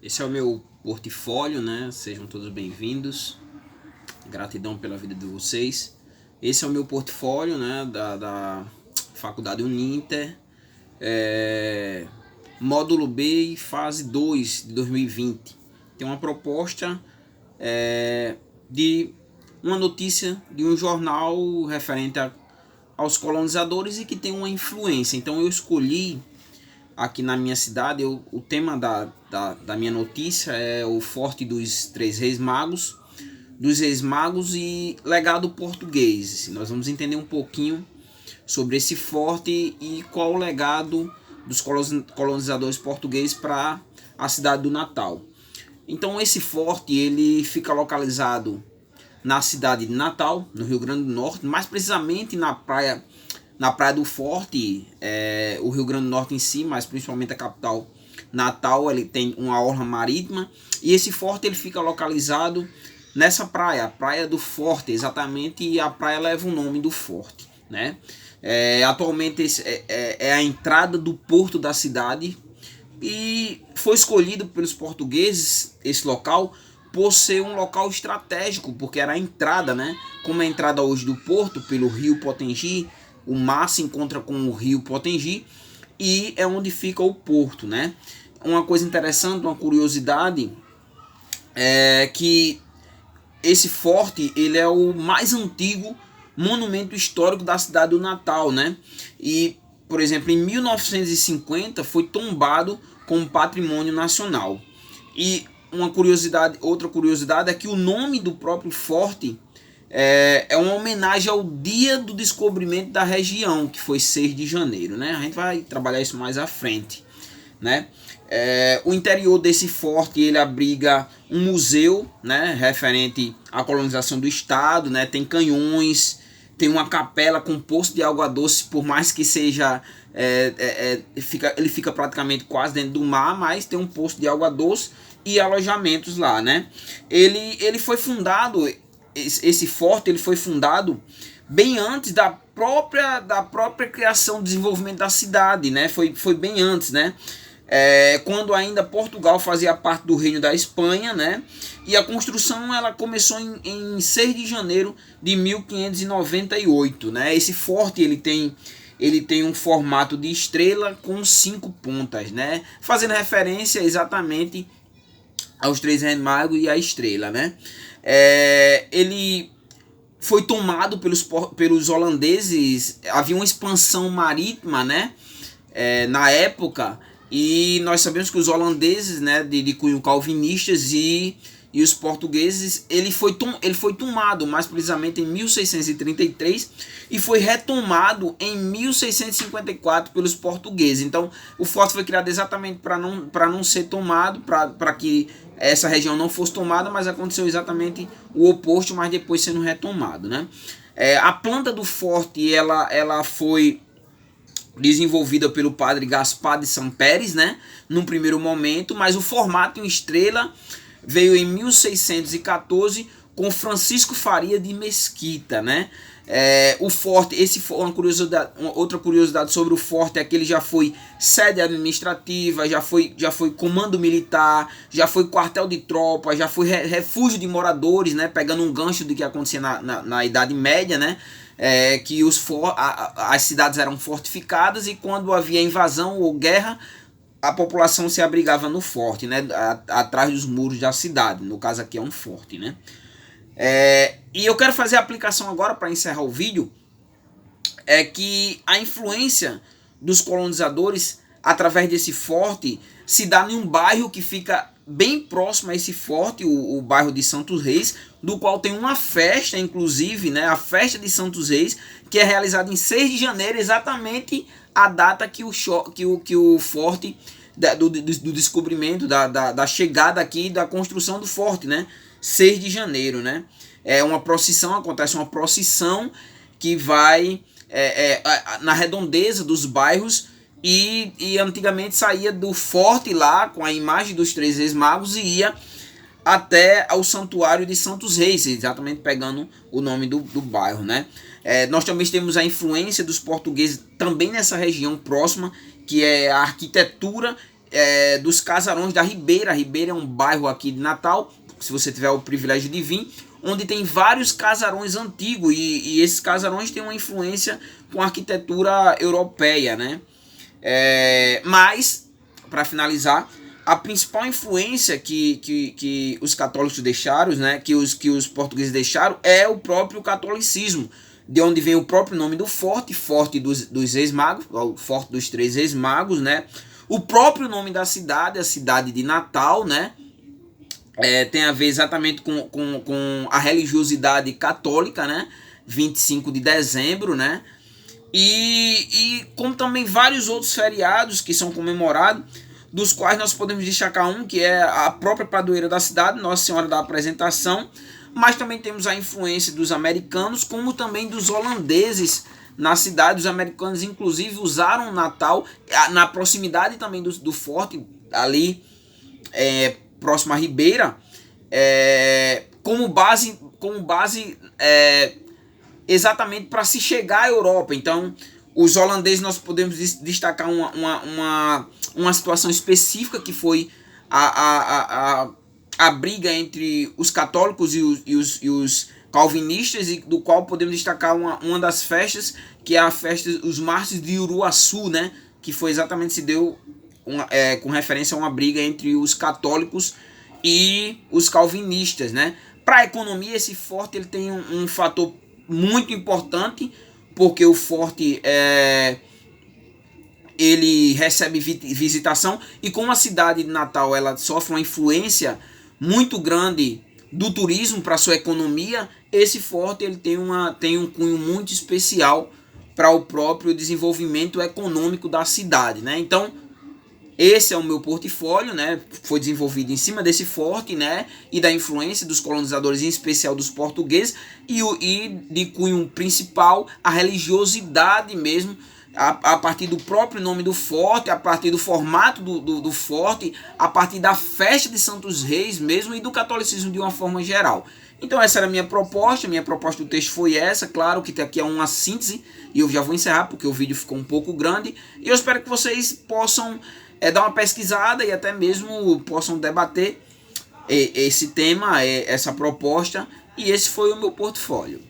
Esse é o meu portfólio, né? Sejam todos bem-vindos. Gratidão pela vida de vocês. Esse é o meu portfólio, né? Da Faculdade Uninter. Módulo B, fase 2 de 2020. Tem uma proposta de uma notícia de um jornal referente aos colonizadores e que tem uma influência. Então eu escolhi aqui na minha cidade, o tema da minha notícia é o Forte dos Três Reis Magos, e legado português. Nós vamos entender um pouquinho sobre esse forte e qual o legado dos colonizadores portugueses para a cidade do Natal. Então esse forte ele fica localizado na cidade de Natal, no Rio Grande do Norte, mais precisamente na Praia do Forte, o Rio Grande do Norte em si, mas principalmente a capital Natal, ele tem uma orla marítima, e esse forte ele fica localizado nessa praia, a Praia do Forte, exatamente, e a praia leva o nome do forte, né? Atualmente é a entrada do porto da cidade, e foi escolhido pelos portugueses esse local por ser um local estratégico, porque era a entrada, né? Como é a entrada hoje do porto pelo rio Potengi, o mar se encontra com o rio Potengi e é onde fica o porto, né? Uma coisa interessante, uma curiosidade é que esse forte ele é o mais antigo monumento histórico da cidade do Natal, né? E, por exemplo, em 1950 foi tombado como patrimônio nacional. E outra curiosidade é que o nome do próprio forte é uma homenagem ao dia do descobrimento da região, que foi 6 de janeiro, né? A gente vai trabalhar isso mais à frente, né? O interior desse forte ele abriga um museu, né, referente à colonização do estado, né? Tem canhões, tem uma capela com poço de água doce, por mais que seja ele fica praticamente quase dentro do mar, mas tem um poço de água doce e alojamentos lá, né? Ele foi fundado, esse forte ele foi fundado bem antes da própria criação, desenvolvimento da cidade, né? Foi bem antes, né? Quando ainda Portugal fazia parte do Reino da Espanha, né? E a construção ela começou em 6 de janeiro de 1598, né? Esse forte ele tem um formato de estrela com 5 pontas, né? Fazendo referência exatamente aos Três Reis Magos e à estrela, né? Ele foi tomado pelos holandeses, havia uma expansão marítima, né? Na época, e nós sabemos que os holandeses, né, de cunho calvinistas e os portugueses, ele foi tomado mais precisamente em 1633 e foi retomado em 1654 pelos portugueses. Então o forte foi criado exatamente para não ser tomado, para que essa região não fosse tomada, mas aconteceu exatamente o oposto, mas depois sendo retomado, né? A planta do forte ela foi desenvolvida pelo padre Gaspar de Sampérez, né, num primeiro momento, mas o formato em estrela veio em 1614 com Francisco Faria de Mesquita, né? O forte, outra curiosidade sobre o forte é que ele já foi sede administrativa, já foi comando militar, já foi quartel de tropa, já foi refúgio de moradores, né? Pegando um gancho do que acontecia na Idade Média, né? Que as cidades eram fortificadas e quando havia invasão ou guerra, a população se abrigava no forte, né? Atrás dos muros da cidade. No caso aqui é um forte, né? E eu quero fazer a aplicação agora para encerrar o vídeo, é que a influência dos colonizadores através desse forte se dá em um bairro que fica bem próximo a esse forte, o bairro de Santos Reis, do qual tem uma festa, inclusive, né, a festa de Santos Reis, que é realizada em 6 de janeiro, exatamente a data que o forte, do descobrimento, da chegada aqui, da construção do forte, né? 6 de janeiro, né? Acontece uma procissão que vai na redondeza dos bairros e antigamente saía do forte lá com a imagem dos Três Reis Magos e ia até ao santuário de Santos Reis, exatamente pegando o nome do bairro, né? Nós também temos a influência dos portugueses também nessa região próxima, que é a arquitetura dos casarões da Ribeira. A Ribeira é um bairro aqui de Natal, se você tiver o privilégio de vir, onde tem vários casarões antigos, e esses casarões têm uma influência com a arquitetura europeia, né? Mas, para finalizar, a principal influência que os católicos deixaram, né, que os portugueses deixaram, é o próprio catolicismo, de onde vem o próprio nome do forte, Forte dos Reis Magos, o Forte dos Três Reis Magos, né? O próprio nome da cidade, a cidade de Natal, né? Tem a ver exatamente com a religiosidade católica, né? 25 de dezembro, né? E como também vários outros feriados que são comemorados, dos quais nós podemos destacar um, que é a própria padroeira da cidade, Nossa Senhora da Apresentação, mas também temos a influência dos americanos, como também dos holandeses na cidade. Os americanos, inclusive, usaram o Natal na proximidade também do forte, ali próximo à Ribeira, como base exatamente para se chegar à Europa. Então, os holandeses, nós podemos destacar uma situação específica, que foi a briga entre os católicos e os calvinistas, e do qual podemos destacar uma das festas, que é a festa dos Mártires de Uruaçu, né? Que foi exatamente, se deu com referência a uma briga entre os católicos e os calvinistas, né? Para a economia, esse forte ele tem um fator muito importante, porque o forte ele recebe visitação, e como a cidade de Natal ela sofre uma influência muito grande do turismo para sua economia, esse forte ele tem um cunho muito especial para o próprio desenvolvimento econômico da cidade, né? Então, esse é o meu portfólio, né? Foi desenvolvido em cima desse forte, né? E da influência dos colonizadores, em especial dos portugueses, e de cunho principal a religiosidade mesmo, a partir do próprio nome do forte, a partir do formato do forte, a partir da festa de Santos Reis mesmo, e do catolicismo de uma forma geral. Então essa era a minha proposta do texto foi essa. Claro que aqui é uma síntese, e eu já vou encerrar porque o vídeo ficou um pouco grande, e eu espero que vocês possam dar uma pesquisada e até mesmo possam debater esse tema, essa proposta, e esse foi o meu portfólio.